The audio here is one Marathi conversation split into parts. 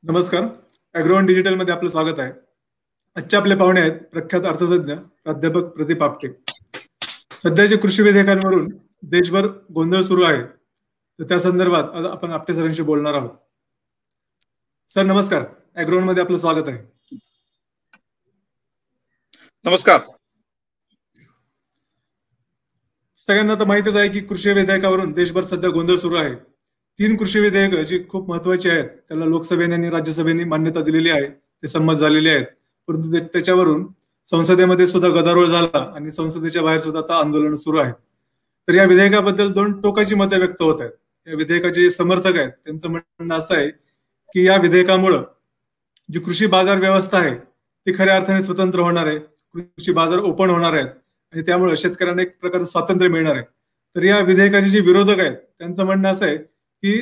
नमस्कार. ॲग्रोवन डिजिटलमध्ये आपलं स्वागत आहे. आजचे आपले पाहुणे आहेत प्रख्यात अर्थतज्ञ प्राध्यापक प्रदीप आपटे. सध्याच्या कृषी विधेयकांवरून देशभर गोंधळ सुरू आहे, तर त्या संदर्भात आज आपण आपटे सरांशी बोलणार आहोत. सर नमस्कार. ॲग्रोवनमध्ये आपलं स्वागत आहे. नमस्कार. सगळ्यांना तर माहितच आहे की कृषी विधेयकावरून देशभर सध्या गोंधळ सुरू आहे. 3 कृषी विधेयकं जी खूप महत्वाची आहेत, त्याला लोकसभेने आणि राज्यसभेने मान्यता दिलेली आहे, ते संमत झालेले आहेत. परंतु त्याच्यावरून संसदेमध्ये सुद्धा गदारोळ झाला आणि संसदेच्या बाहेर सुद्धा आता आंदोलन सुरू आहे. तर या विधेयकाबद्दल 2 टोकाची मतं व्यक्त होत आहेत. या विधेयकाचे समर्थक आहेत त्यांचं म्हणणं असं आहे की या विधेयकामुळं जी कृषी बाजार व्यवस्था आहे ती खऱ्या अर्थाने स्वतंत्र होणार आहे, कृषी बाजार ओपन होणार आहेत आणि त्यामुळे शेतकऱ्यांना एक प्रकारचं स्वातंत्र्य मिळणार आहे. तर या विधेयकाचे जे विरोधक आहेत त्यांचं म्हणणं असं आहे की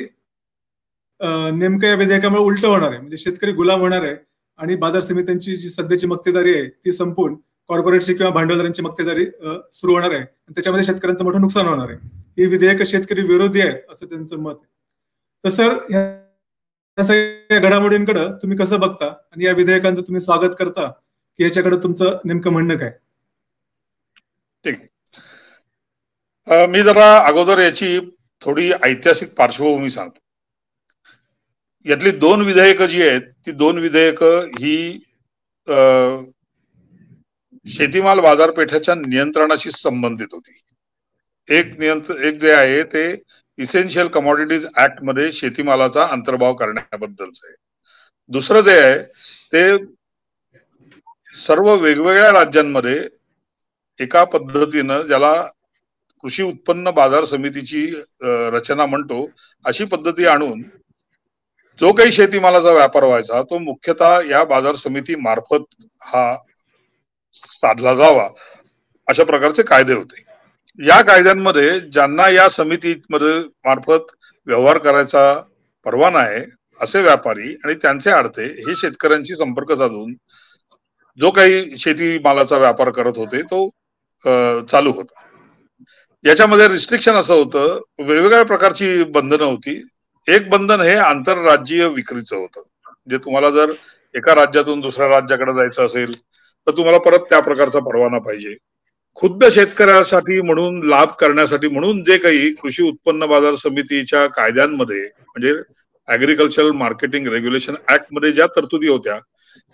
नेमकं या विधेयकामुळे उलट होणार आहे, म्हणजे शेतकरी गुलाम होणार आहे आणि बाजार समित्यांची जी सध्याची मक्तेदारी आहे ती संपून कॉर्पोरेटची किंवा भांडवलदारांची मक्तेदारी सुरू होणार आहे आणि त्याच्यामध्ये शेतकऱ्यांचं मोठं नुकसान होणार आहे. ही विधेयक शेतकरी विरोधी आहेत असं त्यांचं मत आहे. तर सर या घडामोडींकडे तुम्ही कसं बघता आणि या विधेयकांचं तुम्ही स्वागत करता की याच्याकडे तुमचं नेमकं म्हणणं काय? ठीक. मी जरा अगोदर याची थोडी ऐतिहासिक पार्श्वभूमी सांगतो. यातली 2 विधेयकं जी आहेत ती 2 विधेयकं ही शेतीमाल बाजारपेठेच्या नियंत्रणाशी संबंधित होती. एक जे आहे ते इसेन्शियल कमॉडिटीज ऍक्ट मध्ये शेतीमालाचा अंतर्भाव करण्याबद्दलच आहे. दुसरं जे आहे ते सर्व वेगवेगळ्या राज्यांमध्ये एका पद्धतीनं ज्याला कृषी उत्पन्न बाजार समितीची रचना म्हणतो अशी पद्धती आणून जो काही शेतीमालाचा व्यापार व्हायचा तो मुख्यतः या बाजार समिती मार्फत हा साधला जावा अशा प्रकारचे कायदे होते. या कायद्यांमध्ये ज्यांना या समितीमध्ये मार्फत व्यवहार करायचा परवाना आहे असे व्यापारी आणि त्यांचे आडते हे शेतकऱ्यांशी संपर्क साधून जो काही शेतीमालाचा व्यापार करत होते तो चालू होता. याच्यामध्ये रिस्ट्रिक्शन असं होतं, वेगवेगळ्या प्रकारची बंधनं होती. एक बंधन हे आंतरराज्यीय विक्रीचं होतं. म्हणजे तुम्हाला जर एका राज्यातून दुसऱ्या राज्याकडे जायचं असेल तर तुम्हाला परत त्या प्रकारचा परवाना पाहिजे. खुद्द शेतकऱ्यासाठी म्हणून लाभ करण्यासाठी म्हणून जे काही कृषी उत्पन्न बाजार समितीच्या कायद्यांमध्ये म्हणजे ऍग्रिकल्चरल मार्केटिंग रेग्युलेशन ऍक्ट मध्ये ज्या तरतुदी होत्या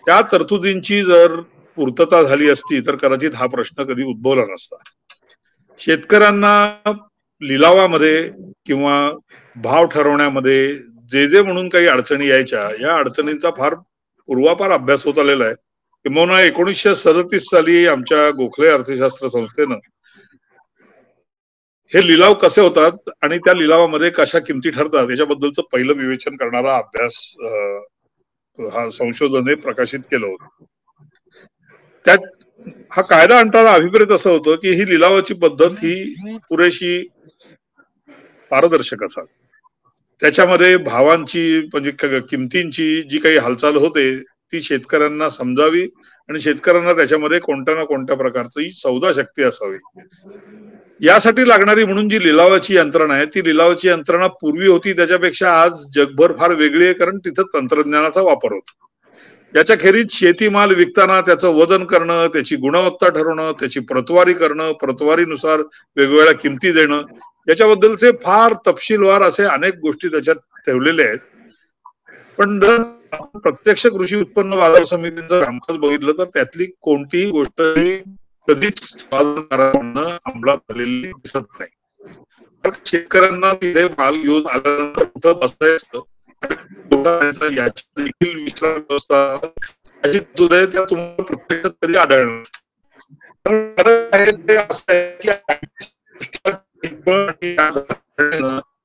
त्या तरतुदींची जर पूर्तता झाली असती तर कदाचित हा प्रश्न कधी उद्भवला नसता. शेतकऱ्यांना लिलावामध्ये किंवा भाव ठरवण्यामध्ये जे म्हणून काही अडचणी यायच्या या अडचणींचा फार पूर्वापार अभ्यास होत आलेला आहे. किंवा 1937 साली आमच्या गोखले अर्थशास्त्र संस्थेनं हे लिलाव कसे होतात आणि त्या लिलावामध्ये कशा किमती ठरतात याच्याबद्दलचं पहिलं विवेचन करणारा अभ्यास हा संशोधन प्रकाशित केलं होतं. त्यात हा कायदा आणताना अभिप्रेत असं होतं की ही लिलावाची पद्धत ही पुरेशी पारदर्शक असावी. त्याच्यामध्ये भावांची म्हणजे किमतींची जी काही हालचाल होते ती शेतकऱ्यांना समजावी आणि शेतकऱ्यांना त्याच्यामध्ये कोणत्या ना कोणत्या प्रकारची सौदा शक्ती असावी. यासाठी लागणारी म्हणून जी लिलावाची यंत्रणा आहे ती लिलावाची यंत्रणा पूर्वी होती त्याच्यापेक्षा आज जगभर फार वेगळी आहे, कारण तिथं तंत्रज्ञानाचा वापर होतो. याच्याखेरीज शेतीमाल विकताना त्याचं वजन करणं, त्याची गुणवत्ता ठरवणं, त्याची प्रतवारी करणं, प्रतवारीनुसार वेगवेगळ्या किमती देणं याच्याबद्दलचे फार तपशीलवार असे अनेक गोष्टी त्याच्यात ठेवलेले आहेत. पण जर प्रत्यक्ष कृषी उत्पन्न बाजार समितीचं कामकाज बघितलं तर त्यातली कोणतीही गोष्ट कधीच अंमलात आलेली दिसत नाही. शेतकऱ्यांना तिथे माल घेऊन आल्यानंतर कुठं बसायचं याची देखील विचार व्यवस्था त्या तुम्हाला प्रत्यक्षात कधी आढळणार.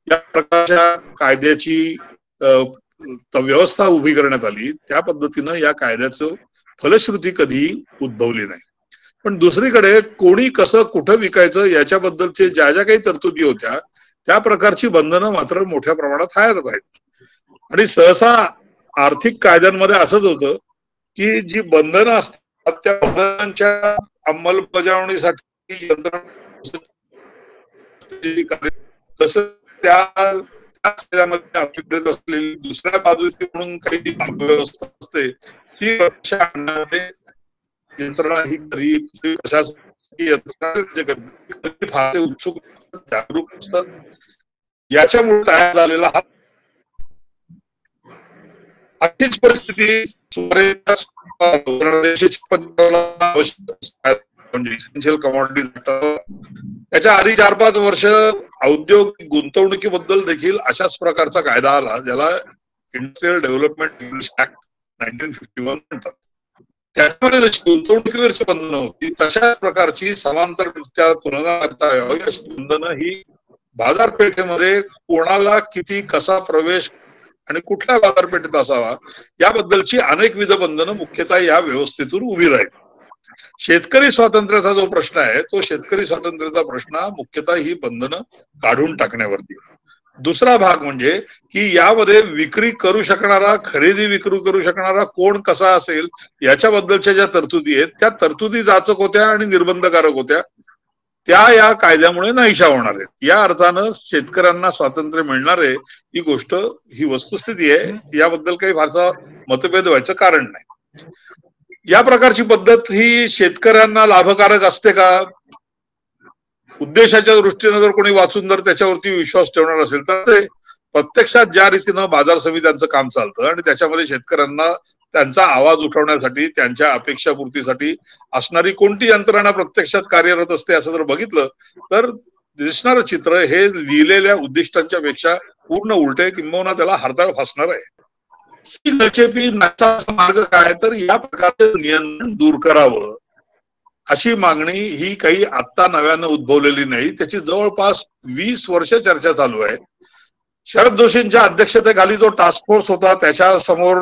या प्रकारच्या कायद्याची व्यवस्था उभी करण्यात आली त्या पद्धतीनं या कायद्याचं फलश्रुती कधी उद्भवली नाही. पण दुसरीकडे कोणी कसं कुठं विकायचं याच्याबद्दलचे ज्या ज्या काही तरतुदी होत्या त्या प्रकारची बंधनं मात्र मोठ्या प्रमाणात आहेत. आणि सहसा आर्थिक कायद्यांमध्ये असंच होतं की जी बंधनं असतात त्या बंधनांच्या अंमलबजावणीसाठी तसं त्या अभिप्रेत असलेली दुसऱ्या बाजूची म्हणून काही व्यवस्था असते ती यंत्रणा ही प्रशासकीय यंत्रणा फार उत्सुक जागरूक असतात. याच्यामुळे तयार झालेला हा अशीच परिस्थिती सुमारे कमॉडिटी त्याच्या आधी 4-5 वर्ष औद्योगिक गुंतवणुकीबद्दल देखील अशाच प्रकारचा कायदा आला ज्याला इंडस्ट्रियल डेव्हलपमेंट ऍक्ट 1951 म्हणतात. त्याच्यामध्ये जशी गुंतवणुकीवरची बंधनं होती तशाच प्रकारची समांतरदृष्ट्या तुलना करता यावी अशी बंधनं ही बाजारपेठेमध्ये कोणाला किती कसा प्रवेश आणि कुठल्या बाजारपेठेत असावा याबद्दलची अनेकविध बंधनं मुख्यतः या व्यवस्थेतून उभी राहील. शेतकरी स्वातंत्र्याचा जो प्रश्न आहे तो शेतकरी स्वातंत्र्याचा प्रश्न मुख्यतः ही बंधनं काढून टाकण्यावरती. दुसरा भाग म्हणजे की यामध्ये विक्री करू शकणारा खरेदी विक्री करू शकणारा कोण कसा असेल याच्याबद्दलच्या ज्या तरतुदी आहेत त्या तरतुदी जाचक होत्या आणि निर्बंधकारक होत्या. त्या या कायद्यामुळे नाहीशा होणार आहेत. या अर्थानं शेतकऱ्यांना स्वातंत्र्य मिळणार आहे ही गोष्ट ही वस्तुस्थिती आहे. याबद्दल काही फारसा मतभेद व्हायचं कारण नाही. या प्रकारची पद्धत ही शेतकऱ्यांना लाभकारक असते का? उद्देशाच्या दृष्टीने जर कोणी वाचून जर त्याच्यावरती विश्वास ठेवणार असेल तर ते प्रत्यक्षात ज्या रीतीनं बाजार समित्यांचं काम चालतं आणि त्याच्यामध्ये शेतकऱ्यांना त्यांचा आवाज उठवण्यासाठी त्यांच्या अपेक्षापूर्तीसाठी असणारी कोणती यंत्रणा प्रत्यक्षात कार्यरत असते असं जर बघितलं तर दिसणारं चित्र हे लिहिलेल्या उद्दिष्टांच्या पेक्षा पूर्ण उलटे किंबहुना त्याला हरताळ फासणार आहे. ही नचेपी नसण्याचा मार्ग काय तर या प्रकारचे नियंत्रण दूर करावं अशी मागणी ही काही आत्ता नव्यानं उद्भवलेली नाही. त्याची जवळपास 20 वर्ष चर्चा चालू आहे. शरद जोशींच्या अध्यक्षतेखाली जो टास्क फोर्स होता त्याच्या समोर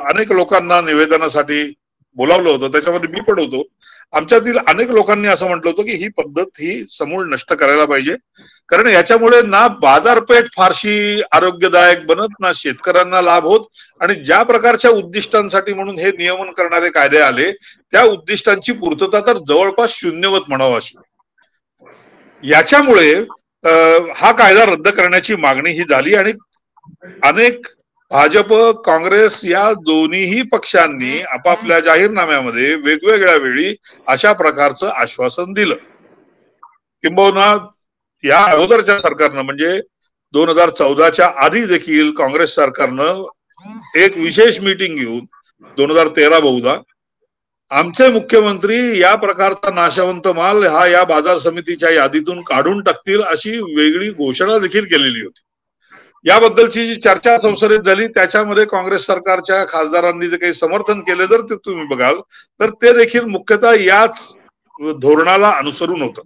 अनेक लोकांना निवेदनासाठी बोलावलं होतं. त्याच्यामध्ये मी पण होतो. आमच्यातील अनेक लोकांनी असं म्हटलं होतं की ही पद्धत ही समूळ नष्ट करायला पाहिजे, कारण याच्यामुळे ना बाजारपेठ फारशी आरोग्यदायक बनत ना शेतकऱ्यांना लाभ होत आणि ज्या प्रकारच्या उद्दिष्टांसाठी म्हणून हे नियमन करणारे कायदे आले त्या उद्दिष्टांची पूर्तता तर जवळपास शून्यवत म्हणावं अशी. याच्यामुळे हा कायदा रद्द करण्याची मागणी ही झाली आणि अनेक भाजप काँग्रेस या दोन्हीही पक्षांनी आपापल्या जाहीरनाम्यामध्ये वेगवेगळ्या वेळी अशा प्रकारचं आश्वासन दिलं. किंबहुना या अगोदरच्या सरकारनं म्हणजे 2014च्या आधी देखील काँग्रेस सरकारनं एक विशेष मीटिंग घेऊन 2013 बहुधा आमचे मुख्यमंत्री या प्रकारचा नाशवंत माल हा या बाजार समितीच्या यादीतून काढून टाकतील अशी वेगळी घोषणा देखील केलेली होती. याबद्दलची जी चर्चा संसदेत झाली त्याच्यामध्ये काँग्रेस सरकारच्या खासदारांनी जे काही समर्थन केले जर ते तुम्ही बघाल तर ते देखील मुख्यतः याच धोरणाला अनुसरून होतं.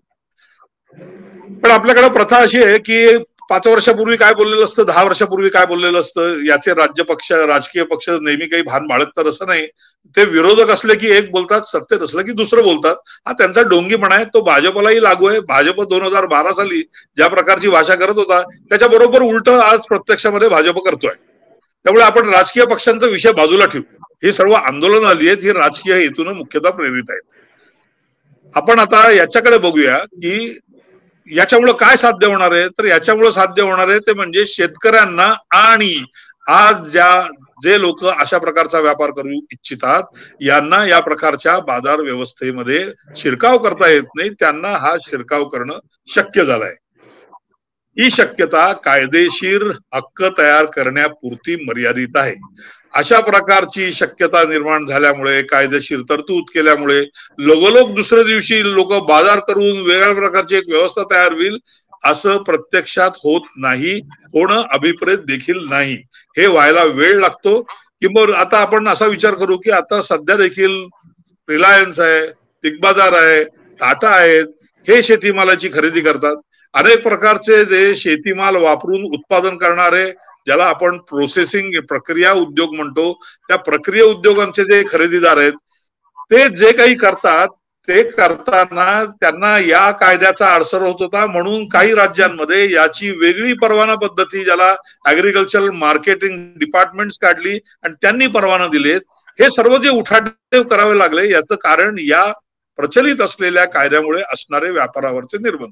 पण आपल्याकडे प्रथा अशी आहे की 5 वर्षापूर्वी काय बोललेलं असतं 10 वर्षापूर्वी काय बोललेलं असतं याचे राजकीय पक्ष नेहमी काही भान बाळगतात असं नाही. ते विरोधक असले की एक बोलतात, सत्तेत असलं की दुसरं बोलतात. हा त्यांचा डोंगीपणा आहे. तो भाजपलाही लागू आहे. भाजप 2012 साली ज्या प्रकारची भाषा करत होता त्याच्या बरोबर उलट आज प्रत्यक्षामध्ये भाजप करतोय. त्यामुळे आपण राजकीय पक्षांचा विषय बाजूला ठेवू. ही सर्व आंदोलन आली आहेत ही राजकीय हेतून मुख्यतः प्रेरित आहेत. आपण आता याच्याकडे बघूया की याच्यामुळे काय साध्य होणार आहे तर याच्यामुळे साध्य होणार आहे ते म्हणजे शेतकऱ्यांना आणि आज जे लोक अशा प्रकारचा व्यापार करू इच्छितात यांना या प्रकारच्या बाजार व्यवस्थेमध्ये शिरकाव करता येत नाही. त्यांना हा शिरकाव करणं शक्य झालंय. ही शक्यता कायदेशीर हक्क तयार करण्यापुरती मर्यादित आहे. अशा प्रकारची शक्यता निर्माण झाल्यामुळे कायदेशीर तरतूद केल्यामुळे लगोलग दुसऱ्या दिवशी लोक बाजार करून वेगळ्या प्रकारची एक व्यवस्था तयार होईल असं प्रत्यक्षात होत नाही. होणं अभिप्रेत देखील नाही. हे व्हायला वेळ लागतो. किंवा आता आपण असा विचार करू की आता सध्या देखील रिलायन्स आहे, बिग बाजार आहे, टाटा आहेत, हे शेतीमालाची खरेदी करतात. अनेक प्रकारचे जे शेतीमाल वापरून उत्पादन करणारे ज्याला आपण प्रोसेसिंग प्रक्रिया उद्योग म्हणतो त्या प्रक्रिया उद्योगांचे जे खरेदीदार आहेत ते जे काही करतात ते करताना त्यांना या कायद्याचा अडसर होत होता. म्हणून काही राज्यांमध्ये याची वेगळी परवाना पद्धती ज्याला ऍग्रिकल्चरल मार्केटिंग डिपार्टमेंट्स काढली आणि त्यांनी परवाना दिलेत. हे सर्व जे उठाठेव करावे लागले याचं कारण या प्रचलित असलेल्या कायद्यामुळे असणारे व्यापारावरचे निर्बंध.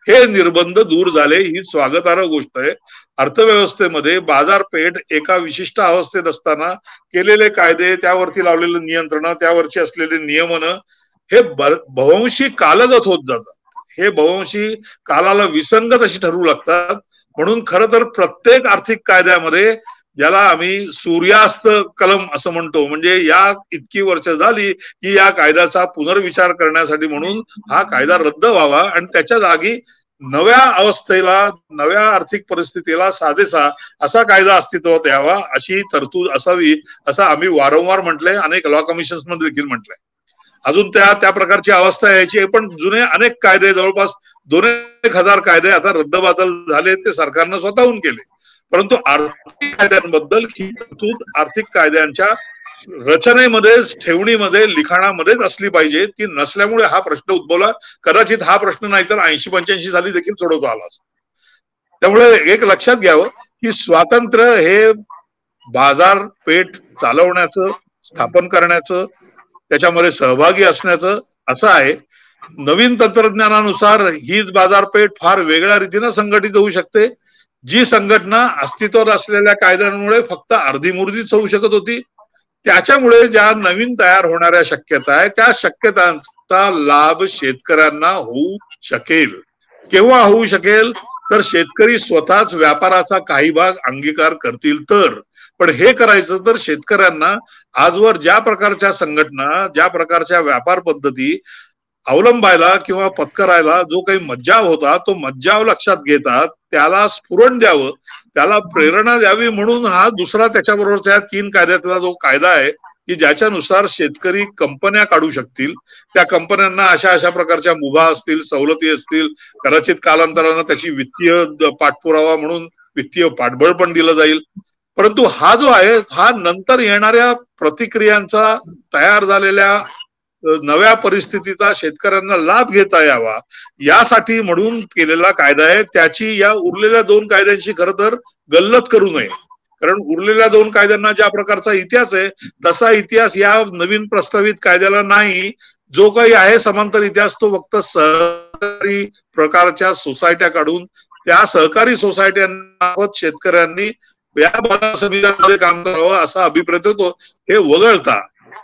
हे निर्बंध दूर झाले, ही स्वागतार्ह गोष्ट आहे. अर्थव्यवस्थेमध्ये बाजारपेठ एका विशिष्ट अवस्थेत असताना केलेले कायदे, त्यावरती लावलेले नियंत्रण, त्यावरची असलेले नियमन हे बव्हंशी कालगत होत जातात. हे बव्हंशी कालाला विसंगत अशी ठरवू लागतात. म्हणून खरं तर प्रत्येक आर्थिक कायद्यामध्ये, ज्याला आम्ही सूर्यास्त कलम असं म्हणतो, म्हणजे या इतकी वर्ष झाली की या कायद्याचा पुनर्विचार करण्यासाठी म्हणून हा कायदा रद्द व्हावा आणि त्याच्या जागी नव्या अवस्थेला, नव्या आर्थिक परिस्थितीला साजेसा असा कायदा अस्तित्वात यावा, अशी तरतूद असावी असं आम्ही वारंवार म्हटलंय, अनेक लॉ कमिशन्स मध्ये देखील म्हटलंय. अजून त्या प्रकारची अवस्था यायची, पण जुने अनेक कायदे, जवळपास 2,000 कायदे आता रद्दबातल झाले, ते सरकारनं स्वतःहून केले. परंतु आर्थिक कायद्यांबद्दल ही तरतूद आर्थिक कायद्यांच्या रचनेमध्ये, ठेवणीमध्ये, लिखाणामध्येच असली पाहिजे. ती नसल्यामुळे हा प्रश्न उद्भवला. कदाचित हा प्रश्न नाही तर 80-85 साली देखील सोडवता आला असता. त्यामुळे एक लक्षात घ्यावं की स्वातंत्र्य हे बाजारपेठ चालवण्याचं, स्थापन करण्याचं, त्याच्यामध्ये सहभागी असण्याचं असं आहे. नवीन तंत्रज्ञानानुसार हीच बाजारपेठ फार वेगळ्या रीतीने संघटित होऊ शकते. जी संघटना अस्तित्वात असलेल्या कायद्यांमुळे फक्त अर्धीमुर्धीच होऊ शकत होती, त्याच्यामुळे ज्या नवीन तयार होणाऱ्या शक्यता आहे, त्या शक्यतांचा लाभ शेतकऱ्यांना होऊ शकेल. केव्हा होऊ शकेल? तर शेतकरी स्वतःच व्यापाराचा काही भाग अंगीकार करतील तर. पण हे करायचं तर शेतकऱ्यांना आजवर ज्या प्रकारच्या संघटना, ज्या प्रकारच्या व्यापार पद्धती अवलंबायला किंवा पत्करायला जो काही मज्जाव होता, तो मज्जाव लक्षात घेतात, त्याला स्फुरण द्यावं, त्याला प्रेरणा द्यावी म्हणून हा दुसरा त्याच्याबरोबरच्या 3 कायद्यातला जो कायदा आहे की ज्याच्यानुसार शेतकरी कंपन्या काढू शकतील. त्या कंपन्यांना अशा प्रकारच्या मुभा असतील, सवलती असतील, कदाचित कालांतरानं त्याची वित्तीय पाठपुरावा म्हणून वित्तीय पाठबळ पण दिलं जाईल. परंतु हा जो आहे, हा नंतर येणाऱ्या प्रतिक्रियांचा, तयार झालेल्या नव्या परिस्थितीचा शेतकऱ्यांना लाभ घेता यावा यासाठी म्हणून केलेला कायदा आहे. त्याची या उरलेल्या 2 कायद्यांची खरं तर गल्लत करू नये. कारण उरलेल्या 2 कायद्यांना ज्या प्रकारचा इतिहास आहे, तसा इतिहास या नवीन प्रस्तावित कायद्याला नाही. जो काही आहे समांतर इतिहास, तो फक्त सहकारी प्रकारच्या सोसायट्या काढून त्या सहकारी सोसायट्यांमार्फत शेतकऱ्यांनी या बाजार समित्यांमध्ये काम करावं असा अभिप्रेत होतो. हे वगळता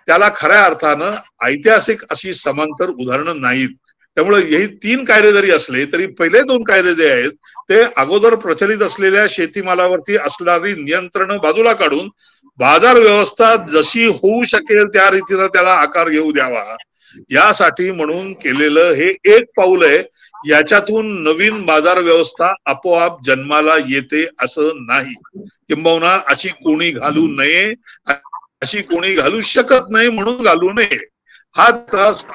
त्याला खऱ्या अर्थानं ऐतिहासिक अशी समांतर उदाहरणं नाहीत. त्यामुळे हे 3 कायदे जरी असले तरी पहिले 2 कायदे जे आहेत ते अगोदर प्रचलित असलेल्या शेतीमालावरती असणारी नियंत्रण बाजूला काढून बाजार व्यवस्था जशी होऊ शकेल त्या रीतीनं त्याला आकार घेऊ द्यावा, यासाठी म्हणून केलेलं हे एक पाऊल आहे. याच्यातून नवीन बाजार व्यवस्था आपोआप जन्माला येते असं नाही. किंबहुना अशी कोणी घालू नये, अशी कोणी घालू शकत नाही म्हणून घालू नये, हा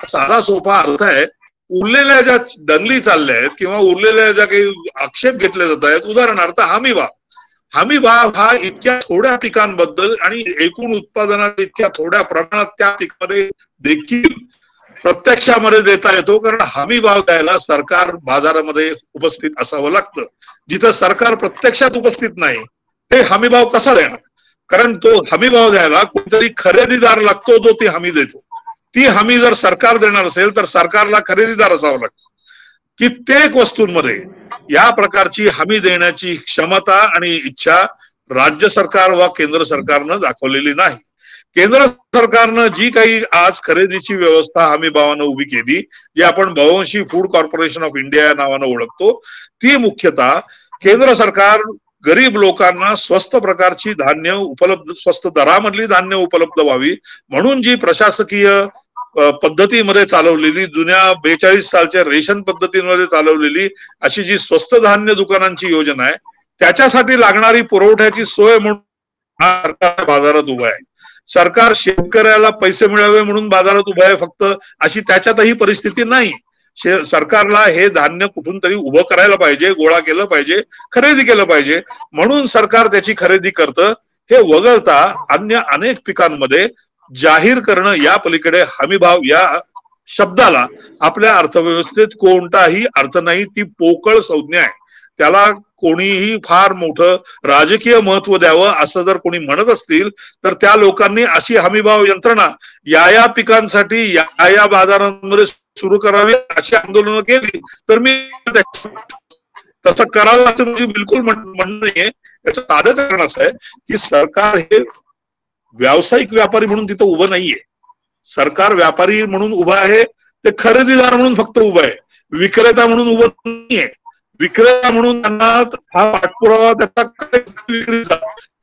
साधा सोपा अर्थ आहे. उरलेल्या ज्या दंगली चालल्या आहेत किंवा उरलेल्या ज्या काही आक्षेप घेतले जात आहेत, उदाहरणार्थ हमी भाव हा इतक्या थोड्या पिकांबद्दल आणि एकूण उत्पादनात इतक्या थोड्या प्रमाणात त्या पिकामध्ये देखील प्रत्यक्षामध्ये देता येतो. कारण हमी भाव द्यायला सरकार बाजारामध्ये उपस्थित असावं लागतं. जिथं सरकार प्रत्यक्षात उपस्थित नाही ते हमी भाव कसा देणार? कारण तो हमी भाव द्यायला कोणतरी खरेदीदार लागतो जो ती हमी देतो. ती हमी जर सरकार देणार असेल तर सरकारला खरेदीदार असावं लागतं. कित्येक वस्तूंमध्ये या प्रकारची हमी देण्याची क्षमता आणि इच्छा राज्य सरकार वा केंद्र सरकारनं दाखवलेली नाही. केंद्र सरकारनं जी काही आज खरेदीची व्यवस्था हमी भावानं उभी केली, जी आपण बव्हंशी फूड कॉर्पोरेशन ऑफ इंडिया या नावानं ओळखतो, ती मुख्यतः केंद्र सरकार गरीब लोकांना स्वस्त प्रकारची धान्य उपलब्ध, स्वस्त दरामधली धान्य उपलब्ध व्हावी म्हणून जी प्रशासकीय पद्धतीमध्ये चालवलेली, जुन्या 42 सालच्या रेशन पद्धतीमध्ये चालवलेली अशी जी स्वस्त धान्य दुकानांची योजना आहे, त्याच्यासाठी लागणारी पुरवठ्याची सोय म्हणून सरकार बाजारात उभा आहे. सरकार शेतकऱ्याला पैसे मिळावे म्हणून बाजारात उभा आहे फक्त, अशी त्याच्यातही परिस्थिती नाही. सरकारला हे धान्य कुठून तरी उभं करायला पाहिजे, गोळा केलं पाहिजे, खरेदी केलं पाहिजे, म्हणून सरकार त्याची खरेदी करतं. हे वगळता अन्य अनेक पिकांमध्ये जाहीर करणं या पलीकडे हमीभाव या शब्दाला आपल्या अर्थव्यवस्थेत कोणताही अर्थ नाही. ती पोकळ संज्ञा आहे. त्याला कोणीही फार मोठं राजकीय महत्व द्यावं असं जर कोणी म्हणत असतील तर त्या लोकांनी अशी हमीभाव यंत्रणा या पिकांसाठी या बाजारांमध्ये सुरू करावी अशी आंदोलनं केली तर मी तसं करावं असं म्हणजे बिलकुल म्हणणं नाहीये. याचं साधं कारण असं आहे की सरकार हे व्यावसायिक व्यापारी म्हणून तिथं उभं नाहीये. सरकार व्यापारी म्हणून उभं आहे, ते खरेदीदार म्हणून फक्त उभं आहे, विक्रेता म्हणून उभं नाहीये. विक्रेता म्हणून त्यांना हा पाठपुरावा त्याचा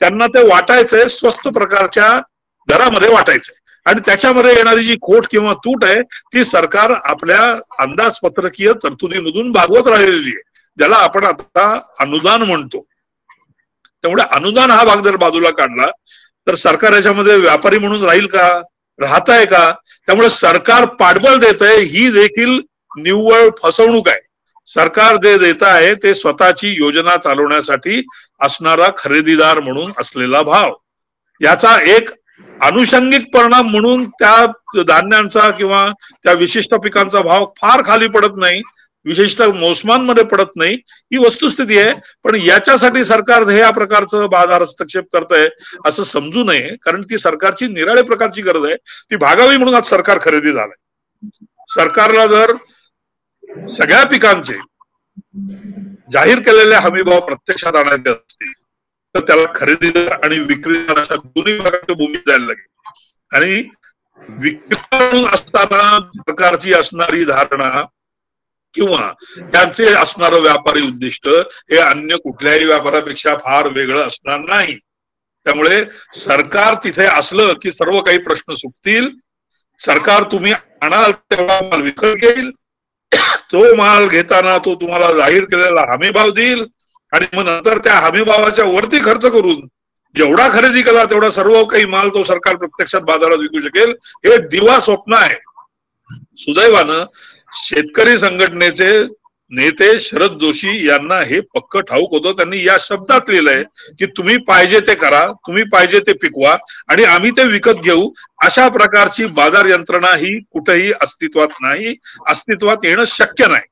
त्यांना ते वाटायचंय, स्वस्त प्रकारच्या दरामध्ये वाटायचंय आणि त्याच्यामध्ये येणारी जी खोट किंवा तूट आहे ती सरकार आपल्या अंदाजपत्रकीय तरतुदीमधून भागवत राहिलेली आहे, ज्याला आपण आता अनुदान म्हणतो. त्यामुळे अनुदान हा भाग जर बाजूला काढला तर सरकार याच्यामध्ये व्यापारी म्हणून राहील का, राहत आहे का? त्यामुळे सरकार पाठबळ देत आहे ही देखील निव्वळ फसवणूक आहे. सरकार जे देत आहे ते स्वतःची योजना चालवण्यासाठी असणारा खरेदीदार म्हणून असलेला भाव, याचा एक अनुषंगिक परिणाम म्हणून त्या धान्यांचा किंवा त्या विशिष्ट पिकांचा भाव फार खाली पडत नाही, विशिष्ट मोसमांमध्ये पडत नाही, ही वस्तुस्थिती आहे. पण याच्यासाठी सरकार हे या प्रकारचं बाजार हस्तक्षेप करत आहे असं समजू नये, कारण ती सरकारची निराळ्या प्रकारची गरज आहे, ती भागावी म्हणून आज सरकार खरेदी झालंय. सरकारला जर सगळ्या पिकांचे जाहीर केलेले हमीभाव प्रत्यक्षात आणायचे असतील तर त्याला खरेदीदार आणि विक्रीदार अशा दोन्ही प्रकारच्या भूमीत जायला लागेल. आणि विक्री असताना सरकारची असणारी धारणा किंवा त्यांचे असणारं व्यापारी उद्दिष्ट हे अन्य कुठल्याही व्यापारापेक्षा फार वेगळं असणार नाही. त्यामुळे सरकार तिथे असलं की सर्व काही प्रश्न सुटतील. सरकार तुम्ही आणाल तेवढा माल विकत घेईल, तो माल घेताना तो तुम्हाला जाहीर केलेला हमीभाव देईल आणि मग नंतर त्या हमीभावाच्या वरती खर्च करून जेवढा खरेदी केला तेवढा सर्व काही माल तो सरकार प्रत्यक्षात बाजारात विकू शकेल. हे दिवा स्वप्न आहे. सुदैवानं शेतकरी संघटनेचे नेते शरद जोशी यांना हे पक्क ठाऊक होतं. त्यांनी या शब्दात लिहिलंय की तुम्ही पाहिजे ते करा, तुम्ही पाहिजे ते पिकवा आणि आम्ही ते विकत घेऊ. अशा प्रकारची बाजार यंत्रणा ही कुठेही अस्तित्वात नाही, अस्तित्वात येणं शक्य नाही.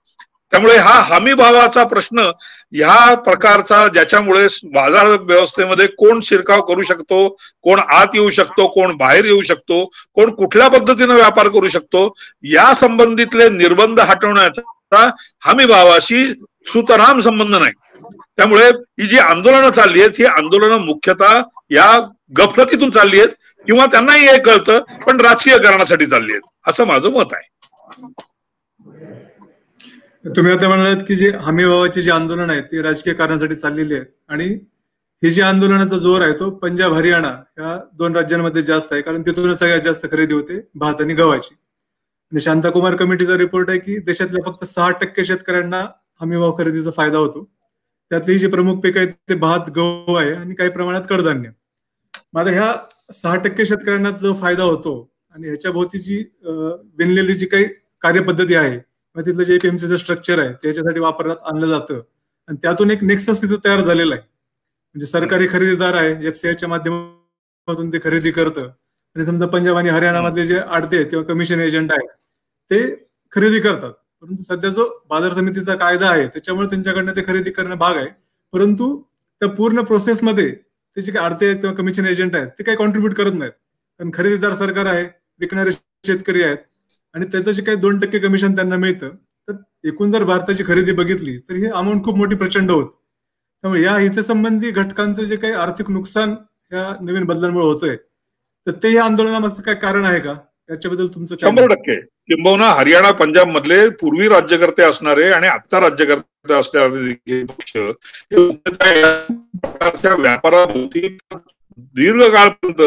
त्यामुळे हा हमी भावाचा प्रश्न ह्या प्रकारचा, ज्याच्यामुळे बाजार व्यवस्थेमध्ये कोण शिरकाव करू शकतो, कोण आत येऊ शकतो, कोण बाहेर येऊ शकतो, कोण कुठल्या पद्धतीने व्यापार करू शकतो, या संबंधितले निर्बंध हटवण्याचा हमी भावाशी सुतराम संबंध नाही. त्यामुळे ही जी आंदोलनं चालली आहेत ही आंदोलनं मुख्यतः या गफलतीतून चालली आहेत किंवा त्यांनाही हे कळतं पण राजकीय कारणासाठी चालली आहेत असं माझं मत आहे. तुम्ही आता म्हणालात की जे हमी भावाचे जे आंदोलन आहेत ते राजकीय कारणासाठी चाललेली आहेत आणि ही जी आंदोलनाचा जोर आहे तो पंजाब हरियाणा या दोन राज्यांमध्ये जास्त आहे, कारण तिथूनच सगळ्यात जास्त खरेदी होते भात आणि गव्हाची. आणि शांताकुमार कमिटीचा रिपोर्ट आहे की देशातल्या फक्त 6% शेतकऱ्यांना हमीभाव खरेदीचा फायदा होतो. त्यातली जी प्रमुख पीक आहेत ते भात, गहू आहे आणि काही प्रमाणात कडधान्य. आता ह्या 6% शेतकऱ्यांना जो फायदा होतो आणि ह्याच्या भोवती जी विणलेली जी काही कार्यपद्धती आहे, तिथलं जे एपीएमसीचं स्ट्रक्चर आहे त्याच्यासाठी वापरात आणलं जातं आणि त्यातून एक नेक्सस तिथं तयार झालेला आहे. म्हणजे सरकारी खरेदीदार आहे, एफसीआयच्या माध्यमातून ते खरेदी करतं आणि समजा पंजाब आणि हरियाणामधले जे आडते आहेत किंवा कमिशन एजंट आहेत ते खरेदी करतात. परंतु सध्या जो बाजार समितीचा कायदा आहे त्याच्यामुळे त्यांच्याकडनं ते खरेदी करणं भाग आहे, परंतु त्या पूर्ण प्रोसेसमध्ये ते जे काही आडते आहेत किंवा कमिशन एजंट आहेत ते काही कॉन्ट्रीब्युट करत नाहीत. कारण खरेदीदार सरकार आहे, विकणारे शेतकरी आहेत आणि त्याचं जे काही 2% कमिशन त्यांना मिळतं. तर एकूण जर भारताची खरेदी बघितली तर ही अमाऊंट खूप मोठी प्रचंड होत. त्यामुळे या हितसंबंधी घटकांचं जे काही आर्थिक नुकसान या नवीन बदलांमुळे होतंय तर ते या आंदोलनामागचं काय कारण आहे का, याच्याबद्दल तुमचं 100%. किंबहुना हरियाणा पंजाब मधले पूर्वी राज्यकर्ते असणारे आणि आता राज्यकर्ते असणारे पक्ष हे प्रकारच्या व्यापाराभोवती दीर्घकाळपर्यंत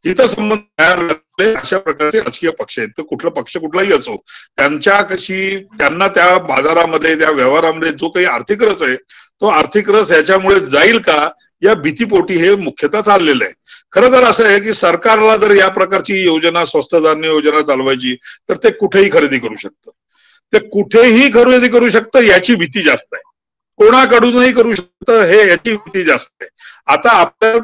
हितसंबंध अशा प्रकारचे राजकीय पक्ष आहेत. तर कुठला पक्ष कुठलाही असो त्यांना त्या बाजारामध्ये त्या व्यवहारामध्ये जो काही आर्थिक रस आहे तो आर्थिक रस याच्यामुळे जाईल का या भीतीपोटी हे मुख्यतः चाललेलं आहे. खरं तर असं आहे की सरकारला जर या प्रकारची योजना, स्वस्त धान्य योजना चालवायची तर ते कुठेही खरेदी करू शकतं, ते कुठेही खरेदी करू शकतं याची भीती जास्त आहे. कोणाकडूनही करू शकतं हे याची भीती जास्त आहे. आता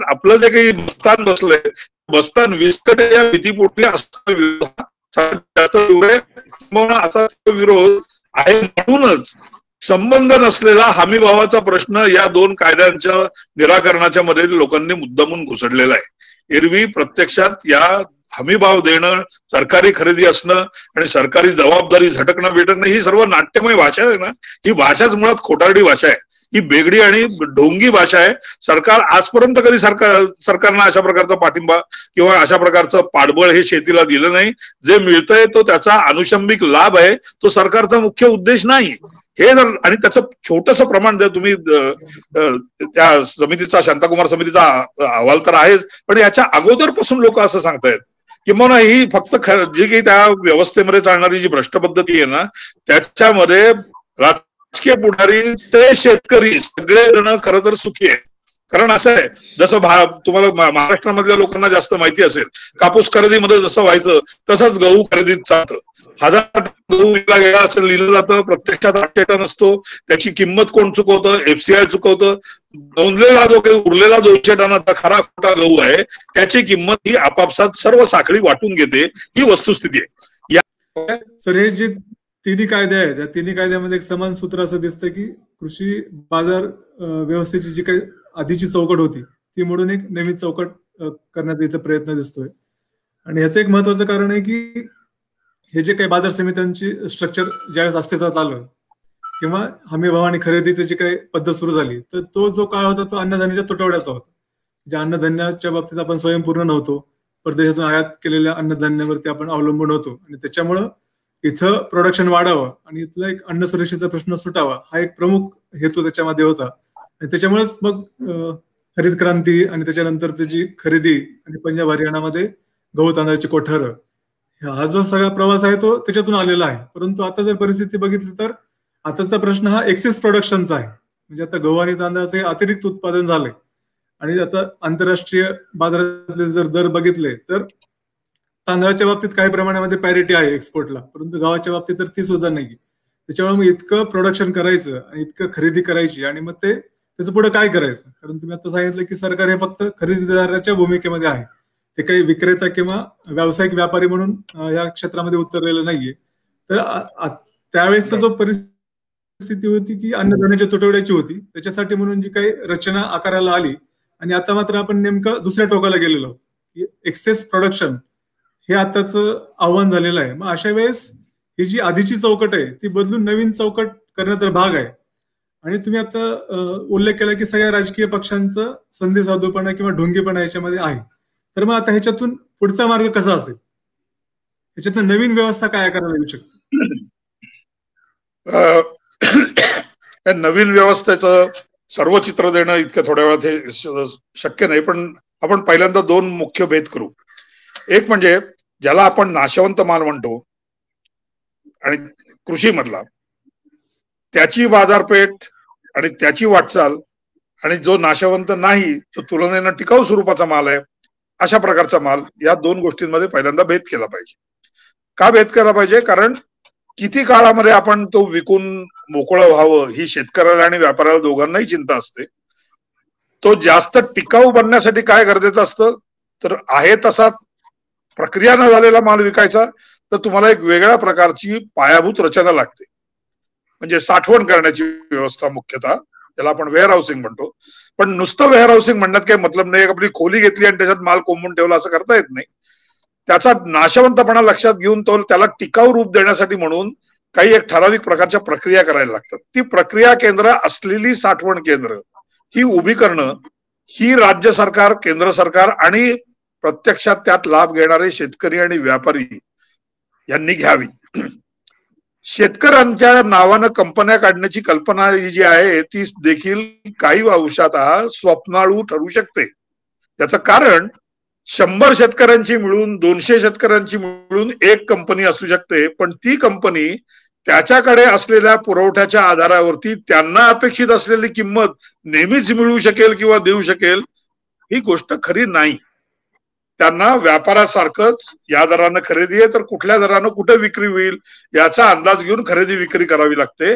आपलं जे काही बस्तान बसलंय, बस्तान विस्कटे या भीतीपोटी असा विरोध आहे म्हणूनच संबंध नसलेला हमी भावाचा प्रश्न या दोन कायद्यांच्या निराकरणाच्या मध्ये लोकांनी मुद्दामून घुसडलेला आहे. एरवी प्रत्यक्षात या हमी भाव देणं, सरकारी खरेदी असणं आणि सरकारी जबाबदारी झटकणं बिटकणं ही सर्व नाट्यमय भाषा आहे ना, ही भाषाच मुळात खोटारडी भाषा आहे. ही बेगडी आणि ढोंगी भाषा आहे. सरकार आजपर्यंत कधी सरकारनं अशा प्रकारचा पाठिंबा किंवा अशा प्रकारचं पाठबळ हे शेतीला दिलं नाही. जे मिळतंय तो त्याचा अनुषंबिक लाभ आहे, तो सरकारचा मुख्य उद्देश नाही. हे जर आणि त्याचं छोटंसं प्रमाण जर तुम्ही त्या समितीचा, शांताकुमार समितीचा अहवाल तर आहेच, पण याच्या अगोदरपासून लोक असं सांगतायत किंवा ही फक्त जी काही त्या व्यवस्थेमध्ये चालणारी जी भ्रष्ट पद्धती आहे ना, त्याच्यामध्ये राजकीय पुढारी ते शेतकरी सगळेजण खरं तर सुखी आहे. कारण असं आहे, जसं तुम्हाला महाराष्ट्रामधल्या लोकांना जास्त माहिती असेल, कापूस खरेदीमध्ये जसं व्हायचं तसंच गहू खरेदीत चालतं. 1000 गहू विकला गेला असं लिहिलं जातं, प्रत्यक्षात 8 टन असतो. त्याची किंमत कोण चुकवतं? FCI चुकवतं. नोंदलेला जो काही उरलेला 200 टनाचा खरा खोटा गहू आहे त्याची किंमत ही आपापसात सर्व साखळी वाटून घेते. ही वस्तुस्थिती आहे. सर, हे जे तिन्ही कायदे आहेत, त्या तिन्ही कायद्यामध्ये एक समान सूत्र असं दिसतं की कृषी बाजार व्यवस्थेची जी काही आधीची चौकट होती ती मोडून एक नवीन चौकट करण्याचा इथं प्रयत्न दिसतोय. आणि ह्याचं एक महत्वाचं कारण आहे की हे जे काही बाजार समित्यांची स्ट्रक्चर ज्यावेळेस अस्तित्वात आलं किंवा हमी भाव आणि खरेदीची जी काही पद्धत सुरू झाली, तर तो जो काळ होता तो अन्नधान्याच्या तुटवड्याचा होता. ज्या अन्नधान्याच्या बाबतीत आपण स्वयंपूर्ण नव्हतो, परदेशातून आयात केलेल्या अन्नधान्यावरती आपण अवलंबून होतो आणि त्याच्यामुळं इथं प्रोडक्शन वाढावं आणि इथला एक अन्न सुरक्षेचा प्रश्न सुटावा हा एक प्रमुख हेतू त्याच्यामध्ये होता. आणि त्याच्यामुळेच मग हरित क्रांती आणि त्याच्यानंतरची जी खरेदी आणि पंजाब हरियाणामध्ये गहू तांदळाची कोठारं, हा जो सगळा प्रवास आहे तो त्याच्यातून आलेला आहे. परंतु आता जर परिस्थिती बघितली तर आताचा प्रश्न हा एक्सेस प्रोडक्शनचा आहे. म्हणजे आता गहू आणि तांदळाचे अतिरिक्त उत्पादन झाले आणि आता आंतरराष्ट्रीय बाजारातले जर दर बघितले तर तांदळाच्या बाबतीत काही प्रमाणामध्ये पॅरिटी आहे एक्सपोर्टला, परंतु गव्हाच्या बाबतीत तर ती सुद्धा नाही. त्याच्यामुळे मग इतकं प्रोडक्शन करायचं आणि इतकं खरेदी करायची आणि मग त्याचं पुढे काय करायचं? कारण तुम्ही आता सांगितलं की सरकार हे फक्त खरेदीदाराच्या भूमिकेमध्ये आहे, ते काही विक्रेता किंवा व्यावसायिक व्यापारी म्हणून या क्षेत्रामध्ये उतरलेलं नाहीये. तर त्यावेळेसचा जो परिस्थिती होती की अन्नधान्याच्या तुटवड्याची होती, त्याच्यासाठी म्हणून जी काही रचना आकाराला आली आणि आता मात्र आपण नेमकं दुसऱ्या टोकाला गेलेलो की एक्सेस प्रोडक्शन हे आताचं आव्हान झालेलं आहे. मग अशा वेळेस ही जी आधीची चौकट आहे ती बदलून नवीन चौकट करण्यात तर भाग आहे. आणि तुम्ही आता उल्लेख केला की सगळ्या राजकीय पक्षांचं संधी साधूपणा किंवा ढोंगीपणा याच्यामध्ये आहे. तर मग आता ह्याच्यातून पुढचा मार्ग कसा असेल? ह्याच्यातून नवीन व्यवस्था काय करायला येऊ शकते? नवीन व्यवस्थेचं सर्व चित्र देणं इतक्या थोड्या वेळात हे शक्य नाही. पण आपण पहिल्यांदा दोन मुख्य भेद करू. एक म्हणजे ज्याला आपण नाशवंत माल म्हणतो आणि कृषी मधला, त्याची बाजारपेठ आणि त्याची वाटचाल, आणि जो नाशवंत नाही तो तुलनेनं टिकाऊ स्वरूपाचा माल आहे, अशा प्रकारचा माल, या दोन गोष्टींमध्ये पहिल्यांदा भेद केला पाहिजे. का भेद केला पाहिजे? कारण किती काळामध्ये आपण तो विकून मोकळं व्हावं ही शेतकऱ्याला आणि व्यापाऱ्याला दोघांनाही चिंता असते. तो जास्त टिकाऊ बनण्यासाठी काय गरजेचं असतं, तर आहे तसा प्रक्रिया न झालेला माल विकायचा तर तुम्हाला एक वेगळ्या प्रकारची पायाभूत रचना लागते. म्हणजे साठवण करण्याची व्यवस्था, मुख्यतः त्याला आपण वेअर हाऊसिंग म्हणतो. पण नुसतं वेअर हाऊसिंग म्हणण्यात काही मतलब नाही. आपली खोली घेतली आणि त्याच्यात माल कोंबून ठेवला असं करता येत नाही. त्याचा नाशवंतपणा लक्षात घेऊन त्याला टिकाऊ रूप देण्यासाठी म्हणून काही एक ठराविक प्रकारच्या प्रक्रिया करायला लागतात. ती प्रक्रिया केंद्र असलेली साठवण केंद्र ही उभी करणं ही राज्य सरकार, केंद्र सरकार आणि प्रत्यक्षात त्यात लाभ घेणारे शेतकरी आणि व्यापारी यांनी घ्यावी. शेतकऱ्यांच्या नावानं कंपन्या काढण्याची कल्पना ही जी आहे ती देखील काही अंशात स्वप्नाळू ठरू शकते. त्याचं कारण 100 शेतकऱ्यांची मिळून 200 शेतकऱ्यांची मिळून एक कंपनी असू शकते, पण ती कंपनी त्याच्याकडे असलेल्या पुरवठ्याच्या आधारावरती त्यांना अपेक्षित असलेली किंमत नेहमीच मिळू शकेल किंवा देऊ शकेल ही गोष्ट खरी नाही. त्यांना व्यापारासारखंच या दरानं खरेदी आहे तर कुठल्या दरानं कुठे विक्री होईल याचा अंदाज घेऊन खरेदी विक्री करावी लागते.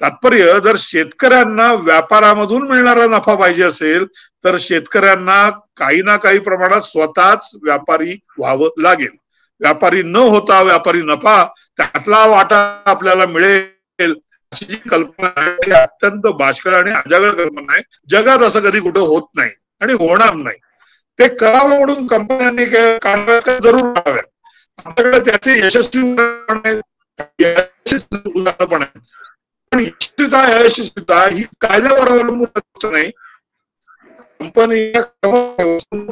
तात्पर्य, जर शेतकऱ्यांना व्यापारामधून मिळणारा नफा पाहिजे असेल तर शेतकऱ्यांना काही ना काही प्रमाणात स्वतःच व्यापारी व्हावं लागेल. व्यापारी न होता व्यापारी नफा त्यातला वाटा आपल्याला मिळेल अशी जी कल्पना आहे ती अत्यंत बाष्कळ आणि अजागळ कल्पना आहे. जगात असं कधी कुठं होत नाही आणि होणार नाही. ते करावं म्हणून कंपन्यांनी काढाव्या जरूर काढाव्यात. आपल्याकडे त्याचे यशस्वी उदाहरण पण आहे. पण यशस्वीता अयशस्वीता ही कायद्यावर अवलंबून नाही, कंपनीच्या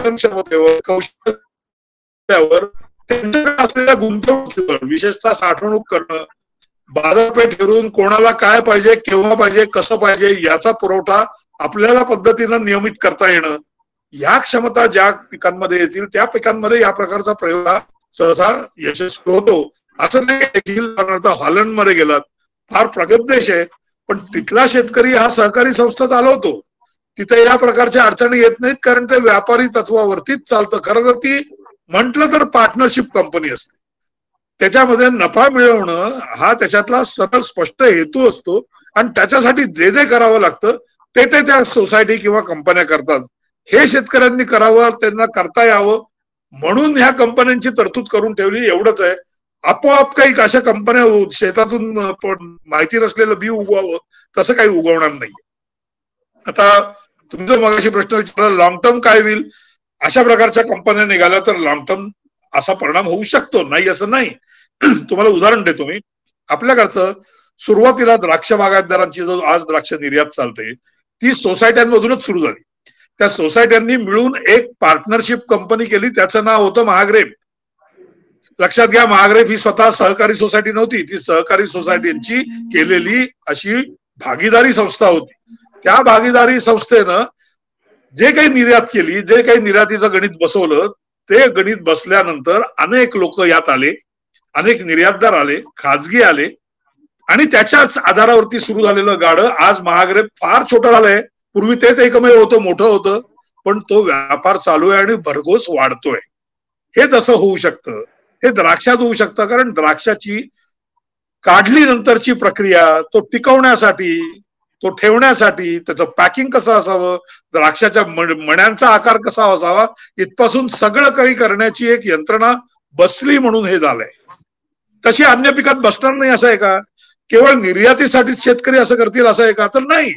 क्षमतेवर, कौशल्यावर, त्यांच्याकडे असलेल्या गुंतवणुकीवर, विशेषतः साठवणूक करणं, बाजारपेठ ठरवून कोणाला काय पाहिजे, केव्हा पाहिजे, कसं पाहिजे याचा पुरवठा आपल्याला पद्धतीनं नियमित करता येणं, ह्या क्षमता ज्या पिकांमध्ये येतील त्या पिकांमध्ये या प्रकारचा प्रयोग हा सहसा यशस्वी होतो. असं नाही देखील हॉलंडमध्ये गेलात, फार प्रगत देश आहे, पण तिथला शेतकरी हा सहकारी संस्था चालवतो. तिथे या प्रकारच्या अडचणी येत नाहीत, कारण ते व्यापारी तत्वावरतीच चालतं. खरं तर ती म्हटलं तर पार्टनरशिप कंपनी असते. त्याच्यामध्ये नफा मिळवणं हा त्याच्यातला सरळ स्पष्ट हेतू असतो आणि त्याच्यासाठी जे जे करावं लागतं ते ते त्या सोसायटी किंवा कंपन्या करतात. हे शेतकऱ्यांनी करावं, त्यांना करता यावं म्हणून ह्या कंपन्यांची तरतूद करून ठेवली, एवढंच आहे. आपोआप काही अशा कंपन्या शेतातून माहिती नसलेलं बी उगवावं तसं काही उगवणार नाही. आता तुम्ही जो मगाशी प्रश्न विचारला, लॉंग टर्म काय होईल, अशा प्रकारच्या कंपन्या निघाल्या तर लॉंग टर्म असा परिणाम होऊ शकतो, नाही असं नाही. तुम्हाला उदाहरण देतो मी. आपल्याकडचं सुरुवातीला द्राक्ष बागायतदारांची जो आज द्राक्ष निर्यात चालते ती सोसायट्यांमधूनच सुरू झाली. त्या सोसायट्यांनी मिळून एक पार्टनरशिप कंपनी केली, त्याचं नाव होतं महाग्रेप. लक्षात घ्या, महाग्रेप ही स्वतः सहकारी सोसायटी नव्हती, ती सहकारी सोसायटींची केलेली अशी भागीदारी संस्था होती. त्या भागीदारी संस्थेनं जे काही निर्यात केली, जे काही निर्यातीचं गणित बसवलं, ते गणित बसल्यानंतर अनेक लोक यात आले, अनेक निर्यातदार आले, खाजगी आले आणि त्याच्याच आधारावरती सुरू झालेलं गाडं आज महाग्रेप फार छोटं झालंय. पूर्वी तेच एकमेव होतं, मोठं होतं, पण तो व्यापार चालू आहे आणि भरघोस वाढतोय. हे तसं होऊ शकतं, हे द्राक्षात होऊ शकतं, कारण द्राक्षाची काढली नंतरची प्रक्रिया, तो टिकवण्यासाठी, तो ठेवण्यासाठी, त्याचं पॅकिंग कसं असावं, द्राक्षाच्या मण्यांचा आकार कसा असावा, इथपासून सगळं काही करण्याची एक यंत्रणा बसली म्हणून हे झालंय. तशी अन्य पिकात बसणार नाही असं आहे का? केवळ निर्यातीसाठीच शेतकरी असं करतील असं आहे का? तर नाही,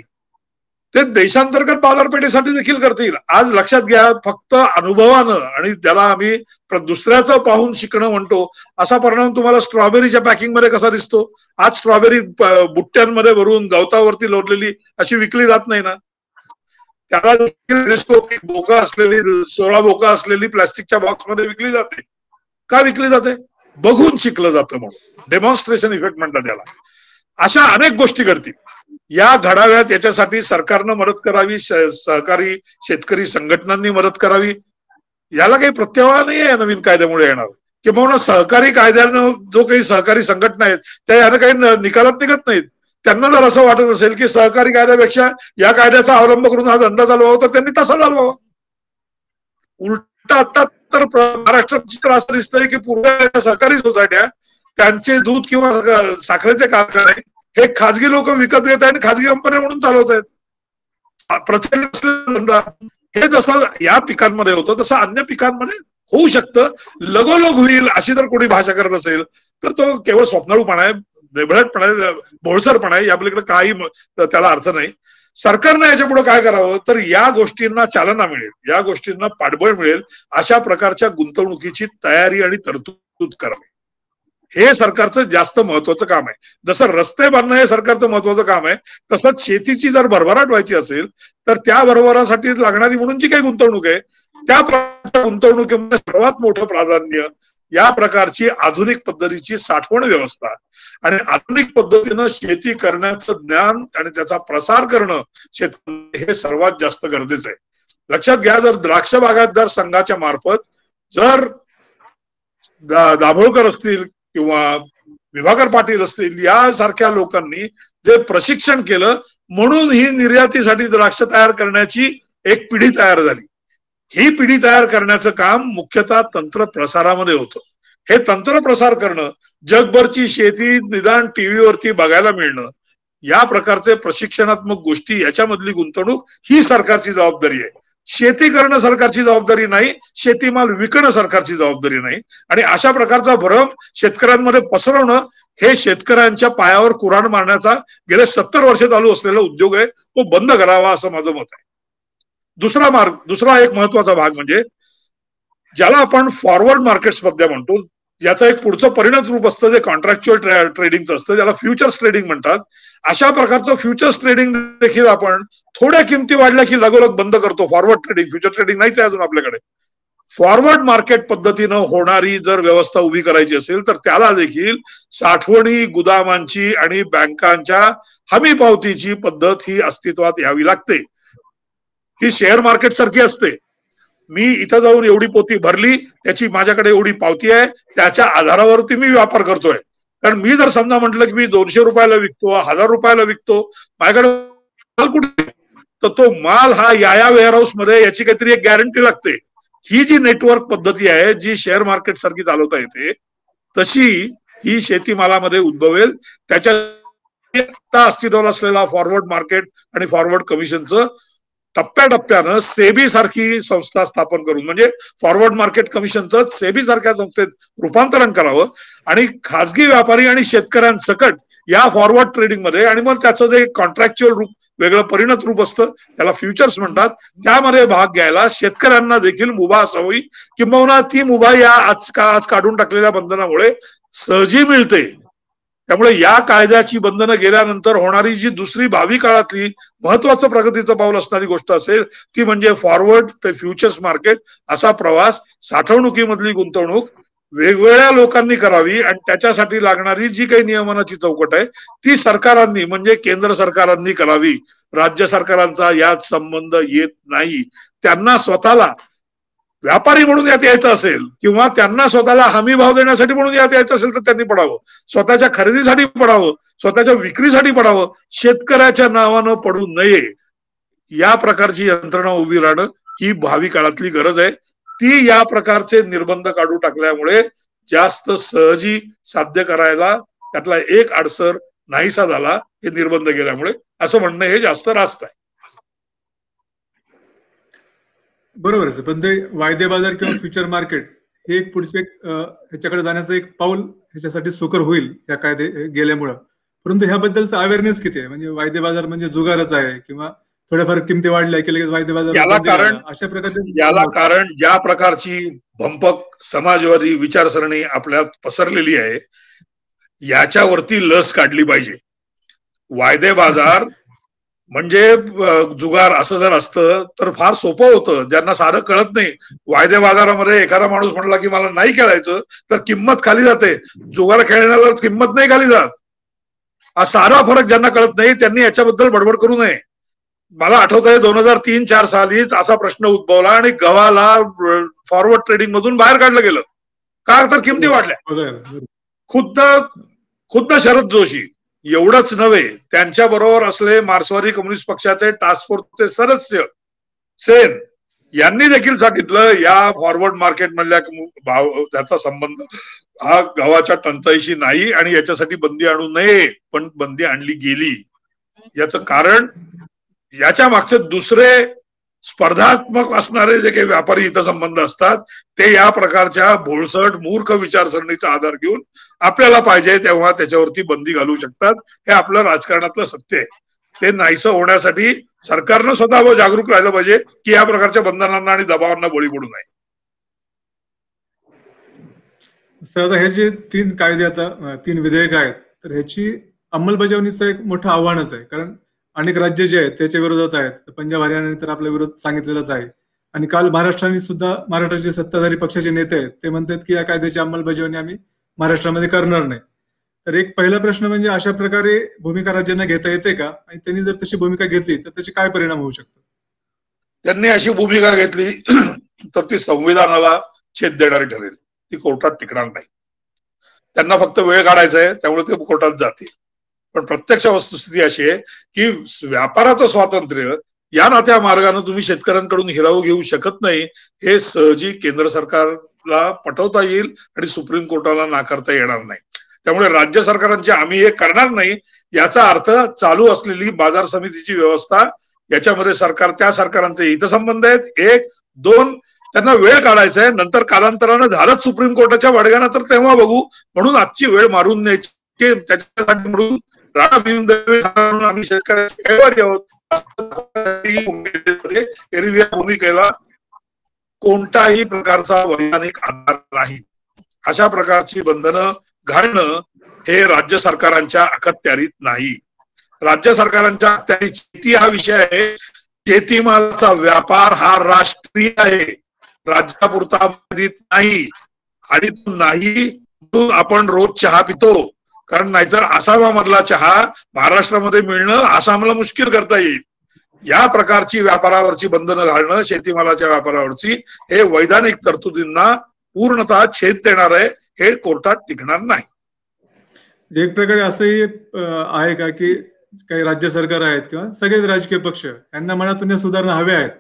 ते देशांतर्गत बाजारपेठेसाठी देखील करतील. आज लक्षात घ्या, फक्त अनुभवानं आणि त्याला आम्ही दुसऱ्याचं पाहून शिकणं म्हणतो, असा परिणाम तुम्हाला स्ट्रॉबेरीच्या पॅकिंग मध्ये कसा दिसतो. आज स्ट्रॉबेरी बुट्ट्यांमध्ये भरून गवतावरती लोटलेली अशी विकली जात नाही ना. त्याला बोका असलेली, 16 बोका असलेली प्लास्टिकच्या बॉक्समध्ये विकली जाते. का विकली जाते? बघून शिकलं जातं म्हणून, डेमॉन्स्ट्रेशन इफेक्ट म्हणतात त्याला. अशा अनेक गोष्टी घडतील, या घडाव्यात. याच्यासाठी सरकारनं मदत करावी, सहकारी शेतकरी संघटनांनी मदत करावी. याला काही प्रत्यवाह नाही आहे नवीन कायद्यामुळे येणार. किंवा सहकारी कायद्यानं जो काही सहकारी संघटना आहेत त्या यानं काही निकालात निघत नाहीत. त्यांना जर असं वाटत असेल की सहकारी कायद्यापेक्षा या कायद्याचा अवलंब करून हा धंदा चालवावा, तर त्यांनी तसा चालवावा. उलट आता तर महाराष्ट्रात चित्र असं दिसतंय की पूर्व सहकारी सोसायट्या, त्यांचे दूध किंवा साखरेचे कारखाने हे खाजगी लोक विकत घेत आहेत आणि खाजगी कंपन्या म्हणून चालवत आहेत. प्रचलित धंदा हे जसं या पिकांमध्ये होतं तसं अन्य पिकांमध्ये होऊ शकतं. लगोलग होईल अशी जर कोणी भाषा करत असेल तर तो केवळ स्वप्नाळूपणा आहे, देबळटपणा आहे, भोळसरपणा आहे. यापलीकडे काही त्याला अर्थ नाही. सरकारनं याच्या पुढे काय करावं तर या गोष्टींना चालना मिळेल, या गोष्टींना पाठबळ मिळेल अशा प्रकारच्या गुंतवणुकीची तयारी आणि तरतूद करावी. हे सरकारचं जास्त महत्वाचं काम आहे. जसं रस्ते बांधणं हे सरकारचं महत्वाचं काम आहे, तसंच शेतीची जर भरभराट व्हायची असेल तर त्या भरभरासाठी लागणारी म्हणून जी काही गुंतवणूक आहे त्या गुंतवणुकीमध्ये सर्वात मोठं प्राधान्य या प्रकारची आधुनिक पद्धतीची साठवण व्यवस्था आणि आधुनिक पद्धतीनं शेती करण्याचं ज्ञान आणि त्याचा प्रसार करणं शेतकरी हे सर्वात जास्त गरजेचं आहे. लक्षात घ्या, जर द्राक्ष बागायतदार संघाच्या मार्फत जर दाभोळकर असतील किंवा विभाकर पाटील असतील यासारख्या लोकांनी जे प्रशिक्षण केलं म्हणून ही निर्यातीसाठी द्राक्ष तयार करण्याची एक पिढी तयार झाली. ही पिढी तयार करण्याचं काम मुख्यतः तंत्र प्रसारामध्ये होतं. हे तंत्र प्रसार करणं, जगभरची शेती निदान टीव्हीवरती बघायला मिळणं, या प्रकारचे प्रशिक्षणात्मक गोष्टी, याच्यामधली गुंतवणूक ही सरकारची जबाबदारी आहे. शेती करणं सरकारची जबाबदारी नाही, शेतीमाल विकणं सरकारची जबाबदारी नाही. आणि अशा प्रकारचा भ्रम शेतकऱ्यांमध्ये पसरवणं हे शेतकऱ्यांच्या पायावर कुऱ्हाड मारण्याचा गेले 70 वर्ष चालू असलेला उद्योग आहे, तो बंद करावा असं माझं मत आहे. दुसरा एक महत्वाचा भाग म्हणजे ज्याला आपण फॉरवर्ड मार्केट सध्या म्हणतो, याचं एक पुढचं परिणत रूप असतं जे कॉन्ट्रॅक्च्युअल ट्रेडिंगचं असतं, ज्याला फ्युचर्स ट्रेडिंग म्हणतात. अशा प्रकारचं फ्युचर्स ट्रेडिंग देखील आपण थोड्या किमती वाढल्या की लगोलग बंद करतो. फॉरवर्ड ट्रेडिंग, फ्युचर ट्रेडिंग नाहीच आहे अजून आपल्याकडे. फॉरवर्ड मार्केट पद्धतीनं होणारी जर व्यवस्था उभी करायची असेल तर त्याला देखील साठवणी, गुदामांची आणि बँकांच्या हमी पावतीची पद्धत ही अस्तित्वात यावी लागते. ही शेअर मार्केट सारखी असते. मी इथं जाऊन एवढी पोती भरली, त्याची माझ्याकडे एवढी पावती आहे, त्याच्या आधारावरती मी व्यापार करतोय. कारण मी जर समजा म्हटलं की मी 200 रुपयाला विकतो, 1000 रुपयाला विकतो, माझ्याकडे माल कुठे, तर तो माल हा या वेअरहाऊस मध्ये याची काहीतरी एक गॅरंटी लागते. ही जी नेटवर्क पद्धती आहे जी शेअर मार्केट सारखी चालवता येते, तशी ही शेतीमालामध्ये उद्भवेल. त्याच्या अस्तित्वात असलेला फॉरवर्ड मार्केट आणि फॉरवर्ड कमिशनचं टप्प्याटप्प्यानं सेबी सारखी संस्था स्थापन करून, म्हणजे फॉरवर्ड मार्केट कमिशनचं सेबी सारख्या संस्थेत रूपांतरण करावं आणि खासगी व्यापारी आणि शेतकऱ्यांसकट या फॉरवर्ड ट्रेडिंग मध्ये, आणि मग त्याचं जे कॉन्ट्रॅक्च्युअल रूप वेगळं परिणत रूप असतं त्याला फ्युचर्स म्हणतात, त्यामध्ये भाग घ्यायला शेतकऱ्यांना देखील मुभा असावी. किंबहुना ती मुभा या आज काढून टाकलेल्या बंधनामुळे सहजी मिळते. त्यामुळे या कायद्याची बंधनं गेल्यानंतर होणारी जी दुसरी भावी काळातली महत्वाचं प्रगतीचं पाऊल असणारी गोष्ट असेल ती म्हणजे फॉरवर्ड ते फ्युचर्स मार्केट असा प्रवास. साठवणुकीमधली गुंतवणूक वेगवेगळ्या लोकांनी करावी आणि त्याच्यासाठी लागणारी जी काही नियमनाची चौकट आहे ती सरकारांनी, म्हणजे केंद्र सरकारांनी करावी. राज्य सरकारांचा यात संबंध येत नाही. त्यांना स्वतःला व्यापारी म्हणून यात यायचं असेल किंवा त्यांना स्वतःला हमी भाव देण्यासाठी म्हणून यात यायचं असेल तर त्यांनी पडावं. स्वतःच्या खरेदीसाठी पडावं, स्वतःच्या विक्रीसाठी पडावं. शेतकऱ्याच्या नावानं पडू नये. या प्रकारची यंत्रणा उभी राहणं ही भावी काळातली गरज आहे. ती या प्रकारचे निर्बंध काढून टाकल्यामुळे जास्त सहजी साध्य करायला त्यातला एक अडसर नाहीसा झाला, हे निर्बंध गेल्यामुळे, असं म्हणणं हे जास्त रास्त आहे. बरोबर आहे. पण ते वायदे बाजार किंवा फ्युचर मार्केट हे एक पुढचे ह्याच्याकडे जाण्याचं एक पाऊल ह्याच्यासाठी सुकर होईल या कायदे गेल्यामुळं. परंतु ह्याबद्दलचा अवेअरनेस किती आहे? म्हणजे वायदे बाजार म्हणजे जुगारच आहे किंवा थोड्याफार किमती वाढल्या की लगेच वायदे बाजार, अशा प्रकारचे, याला कारण ज्या प्रकारची भंपक समाजवादी विचारसरणी आपल्यात पसरलेली आहे याच्यावरती लस काढली पाहिजे. वायदे बाजार म्हणजे जुगार असं जर असतं तर फार सोपं होतं. ज्यांना सारं कळत नाही, वायदे बाजारामध्ये एखादा माणूस म्हणला की मला नाही खेळायचं तर किंमत खाली जाते. जुगार खेळण्याला किंमत नाही खाली जात. हा सारा फरक ज्यांना कळत नाही त्यांनी याच्याबद्दल बडबड करू नये. मला आठवत आहे 2003-04 सालीच असा प्रश्न उद्भवला आणि गव्हाला फॉरवर्ड ट्रेडिंग मधून बाहेर काढलं गेलं. का तर किमती वाढल्या. खुद्द शरद जोशी एवढंच नव्हे, त्यांच्या बरोबर असले मार्क्सवादी कम्युनिस्ट पक्षाचे टास्क फोर्सचे सदस्य सेन यांनी देखील सांगितलं या फॉरवर्ड मार्केट मधल्या भाव त्याचा संबंध हा गव्हाच्या टंचाईशी नाही आणि याच्यासाठी बंदी आणू नये, पण बंदी आणली गेली. याचं कारण याच्या मागचे दुसरे स्पर्धात्मक असणारे जे काही व्यापारी हितसंबंध असतात ते या प्रकारच्या भोळसट मूर्ख विचारसरणीचा आधार घेऊन आपल्याला पाहिजे तेव्हा त्याच्यावरती बंदी घालू शकतात. हे आपलं राजकारणातलं सत्य आहे. ते नाहीसं होण्यासाठी सरकारनं स्वतः जागरूक राहिलं पाहिजे की या प्रकारच्या बंधनांना आणि दबावांना बळी पडू नये. सर, हे जे 3 कायदे, आता 3 विधेयक आहेत, तर ह्याची अंमलबजावणीचं एक मोठं आव्हानच आहे. कारण अनेक राज्य जे आहेत त्याच्या विरोधात आहेत. पंजाब, हरियाणाने तर आपला विरोध सांगितलेलाच आहे. आणि काल महाराष्ट्राने सुद्धा, महाराष्ट्राचे सत्ताधारी पक्षाचे नेते आहेत ते म्हणतात की या कायद्याची अंमलबजावणी आम्ही महाराष्ट्रामध्ये करणार नाही. तर एक पहिला प्रश्न म्हणजे अशा प्रकारे भूमिका राज्यांना घेता येते का? आणि त्यांनी जर तशी भूमिका घेतली तर त्याचे काय परिणाम होऊ शकतात? त्यांनी अशी भूमिका घेतली तर ती संविधानाला छेद देणारी ठरेल. ती कोर्टात टिकणार नाही. त्यांना फक्त वेळ काढायचा आहे त्यामुळे ते कोर्टात जातील. पण प्रत्यक्ष वस्तुस्थिती अशी आहे की व्यापाराचं स्वातंत्र्य या नात्या मार्गाने तुम्ही शेतकऱ्यांकडून हिरावू घेऊ शकत नाही. हे सहजी केंद्र सरकारला पटवता येईल आणि सुप्रीम कोर्टाला नाकारता येणार नाही. त्यामुळे राज्य सरकारांची आम्ही हे करणार नाही याचा अर्थ चालू असलेली बाजार समितीची व्यवस्था याच्यामध्ये त्या सरकारांचे हितसंबंध आहेत. एक, दोन, त्यांना वेळ काढायचा आहे. नंतर कालांतरानं झालंच सुप्रीम कोर्टाच्या वडग्यानं तर तेव्हा बघू. म्हणून आजची वेळ मारून न्यायची त्याच्यासाठी म्हणून राणा भीम दवे आम्ही शेतकऱ्याचे कैवारी आहोत. एरवी या भूमिकेला कोणताही प्रकारचा वैधानिक आधार नाही. अशा प्रकारची बंधनं घालणं हे राज्य सरकारांच्या अखत्यारीत नाही. राज्य सरकारांच्या अखत्यारीत शेती हा विषय आहे. शेतीमालाचा व्यापार हा राष्ट्रीय आहे, राज्यापुरता मर्यादित नाही. आणि नाही आपण रोज चहा पितो, कारण नाहीतर आसामामधला चहा महाराष्ट्रामध्ये मिळणं आसामला मुश्किल करता येईल. या प्रकारची व्यापारावरची बंधनं घालणं, शेतीमालाच्या व्यापारावरची, हे वैधानिक तरतुदींना पूर्णतः छेद देणार आहे. हे कोर्टात टिकणार नाही. एक प्रकारे असंही आहे का की काही राज्य सरकार आहेत किंवा सगळेच राजकीय पक्ष यांना मनातून या सुधारणा हव्या आहेत,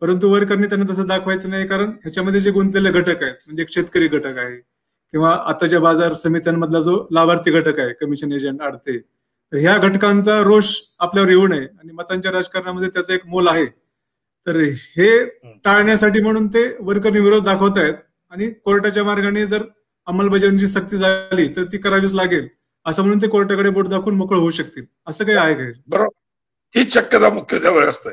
परंतु वरकरणी त्यांना तसं दाखवायचं नाही, कारण ह्याच्यामध्ये जे गुंतलेले घटक आहेत, म्हणजे शेतकरी घटक आहे किंवा आताच्या बाजार समित्यांमधला जो लाभार्थी घटक आहे, कमिशन एजंट, आडते, तर ह्या घटकांचा रोष आपल्यावर येऊ नये आणि मतांच्या राजकारणामध्ये त्याचं एक मोल आहे. तर हे टाळण्यासाठी म्हणून ते वरकरणी विरोध दाखवत आहेत आणि कोर्टाच्या मार्गाने जर अंमलबजावणीची सक्ती झाली तर ती करावीच लागेल असं म्हणून ते कोर्टाकडे बोट दाखवून मोकळ होऊ शकतील. असं काही आहे काय? बरोबर, हीच शक्यता मुख्यत्वे असते.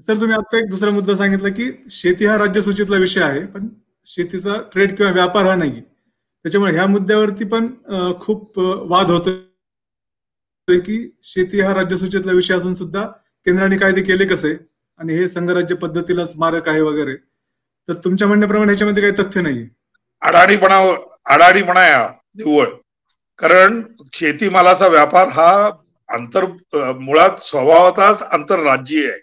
सर, तुम्ही आता एक दुसरा मुद्दा सांगितला की शेती हा राज्य सूचीतला विषय आहे, पण शेतीचा ट्रेड किंवा व्यापार हा नाही. त्याच्यामुळे ह्या मुद्द्यावरती पण खूप वाद होतोय की शेती हा राज्य सूचीतला विषय असून सुद्धा केंद्राने कायदे केले कसे आणि हे संघराज्य पद्धतीलाच मारक आहे वगैरे. तर तुमच्या म्हणण्याप्रमाणे ह्याच्यामध्ये काही तथ्य नाही. अडाणीपणा निव्वळ. कारण शेतीमालाचा व्यापार हा मुळात स्वभावतःच आंतरराज्यीय आहे.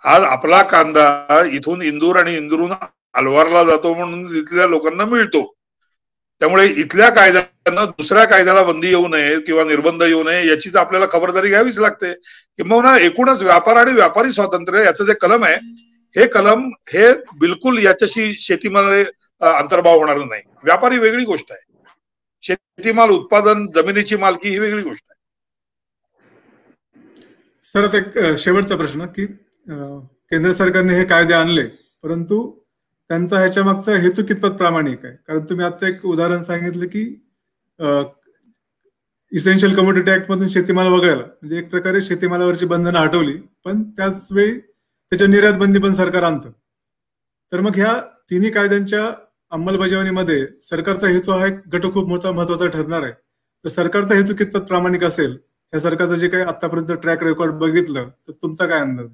आज आपला कांदा इथून इंदूर आणि इंदूरून अलवारला जातो म्हणून इथल्या लोकांना मिळतो. त्यामुळे इथल्या कायद्यानं दुसऱ्या कायद्याला बंदी येऊ नये किंवा निर्बंध येऊ नये याची तर आपल्याला खबरदारी घ्यावीच लागते. किंबहुना एकूणच व्यापार आणि व्यापारी स्वातंत्र्य याचं जे कलम आहे, हे कलम हे बिलकुल याच्याशी शेतीमध्ये अंतर्भाव होणार नाही. व्यापारी वेगळी गोष्ट आहे, शेतीमाल उत्पादन, जमिनीची मालकी ही वेगळी गोष्ट आहे. सर, आता एक शेवटचा प्रश्न की केंद्र सरकारने हे कायदे आणले, परंतु त्यांचा ह्याच्या मागचा हेतू कितपत प्रामाणिक आहे? कारण तुम्ही आता एक उदाहरण सांगितलं की इसेन्शियल कमोडिटी ऍक्ट मधून शेतीमाल वगळला, म्हणजे एक प्रकारे शेतीमालावरची बंधनं हटवली, पण त्याच वेळी त्याच्या निर्यात बंदी पण सरकार आणतं. तर मग ह्या तिन्ही कायद्यांच्या अंमलबजावणीमध्ये सरकारचा हेतू हा एक घटक खूप महत्वाचा ठरणार आहे. तर सरकारचा हेतू कितपत प्रामाणिक असेल, या सरकारचं जे काही आतापर्यंत ट्रॅक रेकॉर्ड बघितलं तर तुमचा काय अंदाज?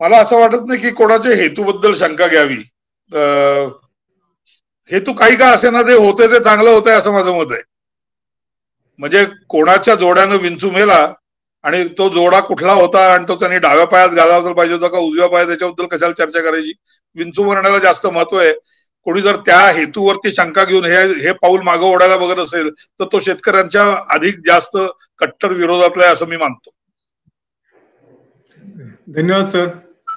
मला असं वाटत नाही की कोणाच्या हेतूबद्दल शंका घ्यावी. हेतू काही का असे ना, ते होते ते चांगलं होतंय असं माझं मत आहे. म्हणजे कोणाच्या जोड्यानं विंचू मेला आणि तो जोडा कुठला होता आणि तो त्यांनी डाव्या पायात घालायला पाहिजे होता का उजव्या पायात, त्याच्याबद्दल कशाला चर्चा करायची? विंचू मरण्याला जास्त महत्व आहे. कोणी जर त्या हेतूवरती शंका घेऊन हे पाऊल मागं ओढायला बघत असेल तर तो शेतकऱ्यांच्या अधिक जास्त कट्टर विरोधातला आहे असं मी मानतो. धन्यवाद सर,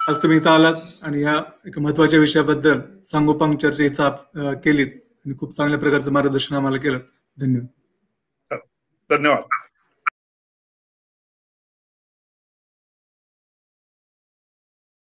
आज तुम्ही इथं आलात आणि या एक महत्वाच्या विषयाबद्दल सांगोपांग चर्चा इथं केलीत आणि खूप चांगल्या प्रकारचं मार्गदर्शन आम्हाला केलं. धन्यवाद. धन्यवाद.